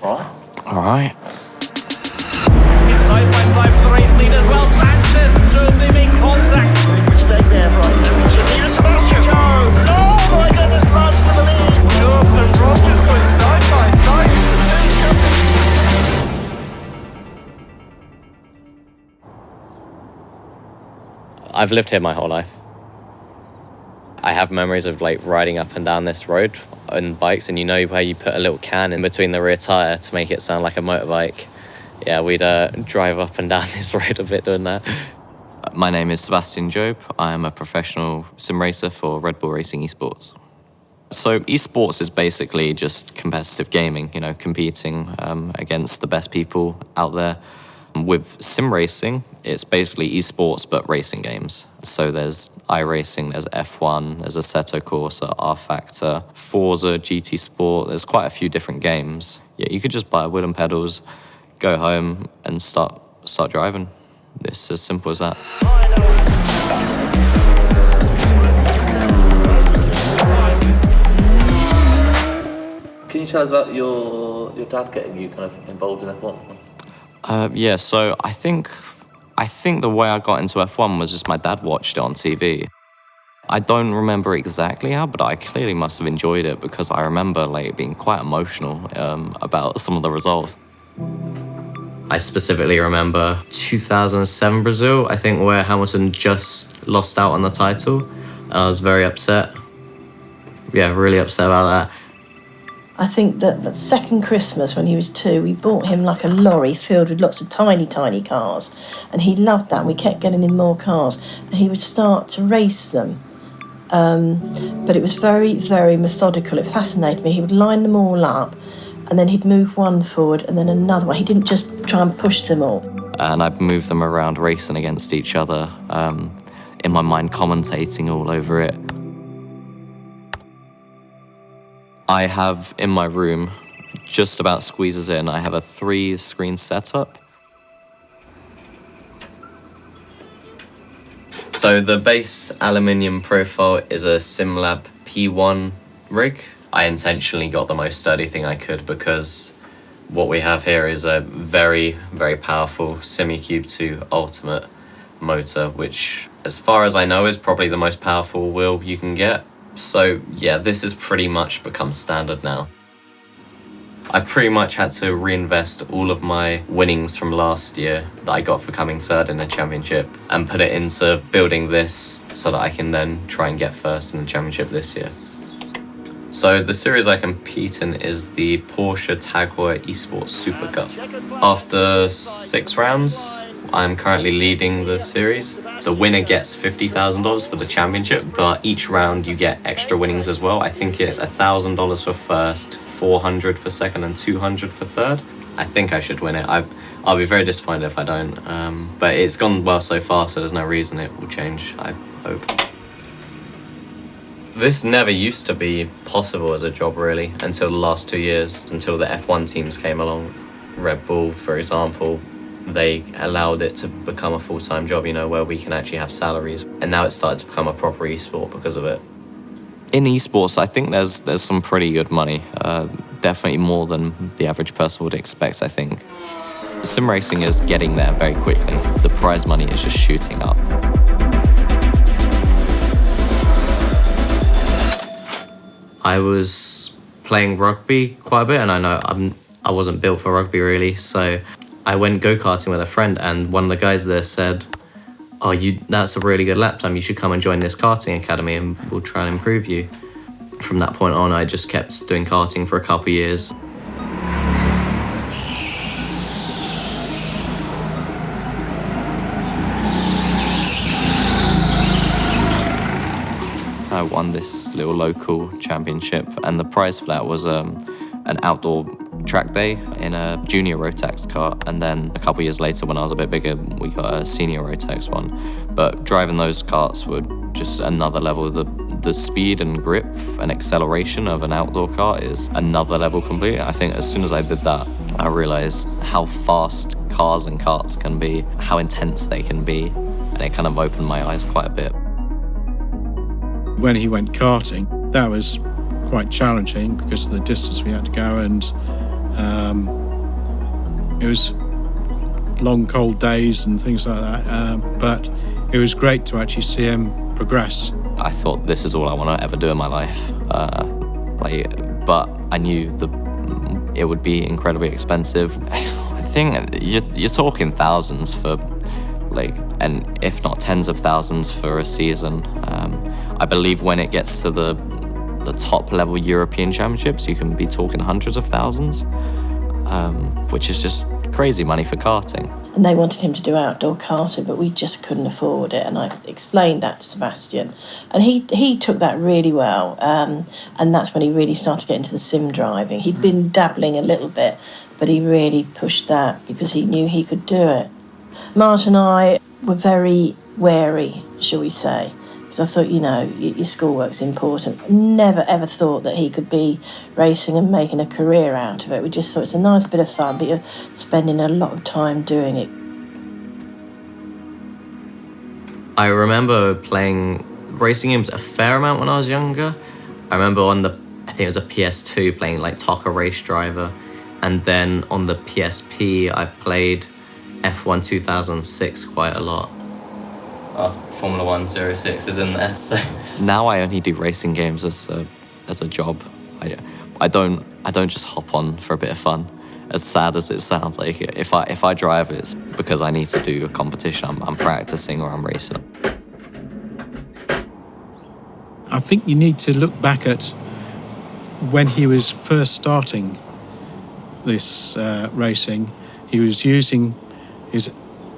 Right. All right. Inside 553 leaders well. Sanchez to the big contact. Big mistake there, right? Sebastian Job. Oh my goodness, runs to the lead. Job and Rogers going side by side. I've lived here my whole life. I have memories of like riding up and down this road on bikes, and you know where you put a little can in between the rear tyre to make it sound like a motorbike. Yeah, we'd drive up and down this road a bit doing that. My name is Sebastian Job. I'm a professional sim racer for Red Bull Racing Esports. So esports is basically just competitive gaming, you know, competing against the best people out there. With sim racing, it's basically esports but racing games. So there's iRacing, there's F1, there's Assetto Corsa, R-Factor, Forza, GT Sport. There's quite a few different games. Yeah, you could just buy wheel and pedals, go home and start driving. It's as simple as that. Can you tell us about your dad getting you kind of involved in F1? Yeah, so I think the way I got into F1 was just my dad watched it on TV. I don't remember exactly how, but I clearly must have enjoyed it because I remember like being quite emotional about some of the results. I specifically remember 2007 Brazil, I think, where Hamilton just lost out on the title. And I was very upset. Yeah, really upset about that. I think that second Christmas when he was 2, we bought him like a lorry filled with lots of tiny, tiny cars. And he loved that. We kept getting him more cars. And he would start to race them. But it was very, very methodical. It fascinated me. He would line them all up and then he'd move one forward and then another one. He didn't just try and push them all. And I'd move them around racing against each other, in my mind commentating all over it. I have in my room, just about squeezes in, I have a 3-screen setup. So the base aluminium profile is a SimLab P1 rig. I intentionally got the most sturdy thing I could because what we have here is a very, very powerful SimiCube 2 Ultimate motor, which, as far as I know, is probably the most powerful wheel you can get. So yeah, this has pretty much become standard now. I've pretty much had to reinvest all of my winnings from last year that I got for coming third in the championship and put it into building this so that I can then try and get first in the championship this year. So the series I compete in is the Porsche Tag Heuer Esports Super Cup. After 6 rounds, I'm currently leading the series. The winner gets $50,000 for the championship, but each round you get extra winnings as well. I think it's $1,000 for first, $400 for second, and $200 for third. I think I should win it. I'll be very disappointed if I don't. But it's gone well so far, so there's no reason it will change, I hope. This never used to be possible as a job, really, until the last 2 years, until the F1 teams came along. Red Bull, for example, they allowed it to become a full-time job, you know, where we can actually have salaries. And now it's started to become a proper esport because of it. In esports, I think there's some pretty good money. Definitely more than the average person would expect, I think. Sim racing is getting there very quickly. The prize money is just shooting up. I was playing rugby quite a bit, and I know I wasn't built for rugby really, so I went go-karting with a friend, and one of the guys there said, "Oh, that's a really good lap time. You should come and join this karting academy and we'll try and improve you." From that point on, I just kept doing karting for a couple of years. I won this little local championship, and the prize for that was an outdoor track day in a junior Rotax kart, and then a couple of years later, when I was a bit bigger, we got a senior Rotax one. But driving those karts were just another level. The speed and grip and acceleration of an outdoor kart is another level completely. I think as soon as I did that, I realized how fast cars and karts can be, how intense they can be, and it kind of opened my eyes quite a bit. When he went karting, that was quite challenging because of the distance we had to go, and It was long, cold days and things like that, but it was great to actually see him progress. I thought this is all I want to ever do in my life, but I knew it would be incredibly expensive. I think you're talking thousands for, and if not tens of thousands for a season. I believe when it gets to the top level European championships, you can be talking hundreds of thousands, which is just crazy money for karting. And they wanted him to do outdoor karting, but we just couldn't afford it. And I explained that to Sebastian. And he took that really well. And that's when he really started getting into the sim driving. He'd been dabbling a little bit, but he really pushed that because he knew he could do it. Martin and I were very wary, shall we say, because I thought, your schoolwork's important. Never, ever thought that he could be racing and making a career out of it. We just thought it's a nice bit of fun, but you're spending a lot of time doing it. I remember playing racing games a fair amount when I was younger. I remember I think it was a PS2, playing Taka Race Driver. And then on the PSP, I played F1 2006 quite a lot. Formula 1 06 is in there. So now I only do racing games as a job. I don't just hop on for a bit of fun. As sad as it sounds, if I drive, it's because I need to do a competition. I'm practicing or I'm racing. I think you need to look back at when he was first starting this racing. He was using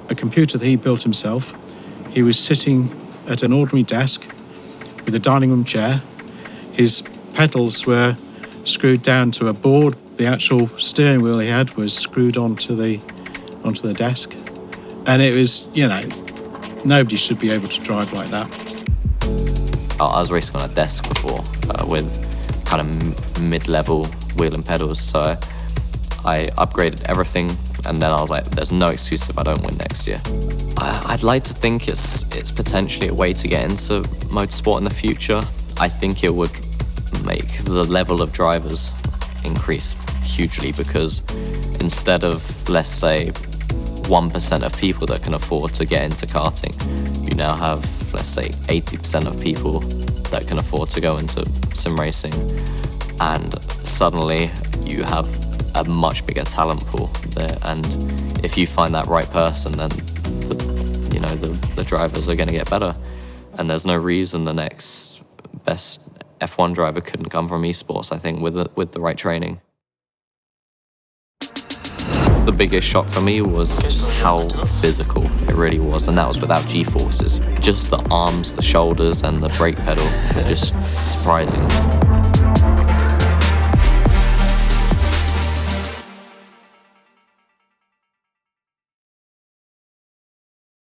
a computer that he built himself. He was sitting at an ordinary desk with a dining room chair. His pedals were screwed down to a board. The actual steering wheel he had was screwed onto the desk. And it was, nobody should be able to drive like that. I was racing on a desk before with kind of mid-level wheel and pedals, so I upgraded everything, and then I was like, there's no excuse if I don't win next year. I'd like to think it's potentially a way to get into motorsport in the future. I think it would make the level of drivers increase hugely, because instead of, let's say, 1% of people that can afford to get into karting, you now have, let's say, 80% of people that can afford to go into sim racing, and suddenly you have a much bigger talent pool there. And if you find that right person, then the drivers are going to get better, and there's no reason the next best F1 driver couldn't come from esports, I think, with the right training. The biggest shock for me was just how physical it really was, and that was without G-forces. Just the arms, the shoulders, and the brake pedal were just surprising.